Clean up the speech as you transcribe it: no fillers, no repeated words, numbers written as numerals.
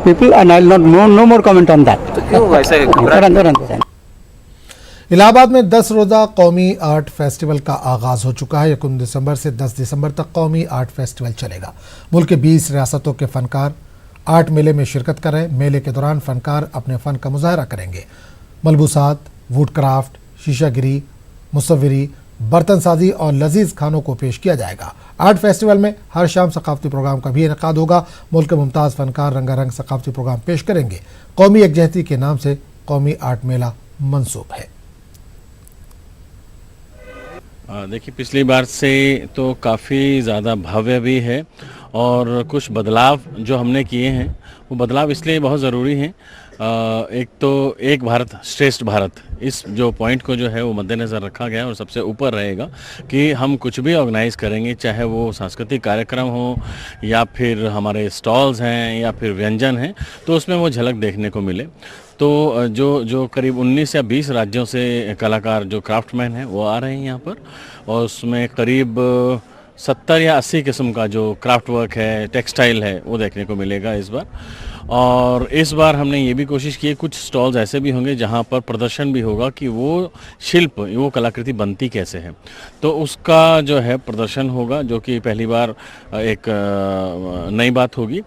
people, and I'll not no more comment on that. तो क्यों वैसे घबराहट? इलाहाबाद में 10 रोजा कौमी आर्ट फेस्टिवल का आगाज हो चुका है। 1 दिसंबर से 10 दिसंबर तक कौमी आर्ट फेस्टिवल चलेगा। मुल्क के 20 रियासतों के फनकार आर्ट मेले में शिरकत कर रहे हैं। मेले के दौरान फनकार अपने फन का मुजाहरा करेंगे। मलबूसात, वुड क्राफ्ट, शीशागिरी, मुसव्विरी, बर्तन साजी और लजीज खानों को पेश किया जाएगा। आर्ट फेस्टिवल में हर शाम सकाफती प्रोग्राम का भी इनेकाद होगा। मुल्क के मुमताज़ फनकार रंगारंग सकाफती प्रोग्राम पेश करेंगे। कौमी यकजहती के नाम से कौमी आर्ट मेला मंसूब है। देखिए, पिछली बार से तो काफ़ी ज़्यादा भव्य भी है और कुछ बदलाव जो हमने किए हैं वो बदलाव इसलिए बहुत ज़रूरी हैं। एक तो एक भारत श्रेष्ठ भारत, इस जो पॉइंट को जो है वो मद्देनज़र रखा गया है और सबसे ऊपर रहेगा कि हम कुछ भी ऑर्गेनाइज़ करेंगे, चाहे वो सांस्कृतिक कार्यक्रम हो या फिर हमारे स्टॉल्स हैं या फिर व्यंजन हैं, तो उसमें वो झलक देखने को मिले। तो जो करीब 19 या 20 राज्यों से कलाकार जो क्राफ्टमैन हैं वो आ रहे हैं यहाँ पर, और उसमें करीब 70 या 80 किस्म का जो क्राफ्ट वर्क है, टेक्सटाइल है, वो देखने को मिलेगा इस बार। और इस बार हमने ये भी कोशिश की है, कुछ स्टॉल्स ऐसे भी होंगे जहाँ पर प्रदर्शन भी होगा कि वो शिल्प, वो कलाकृति बनती कैसे है, तो उसका जो है प्रदर्शन होगा, जो कि पहली बार एक नई बात होगी।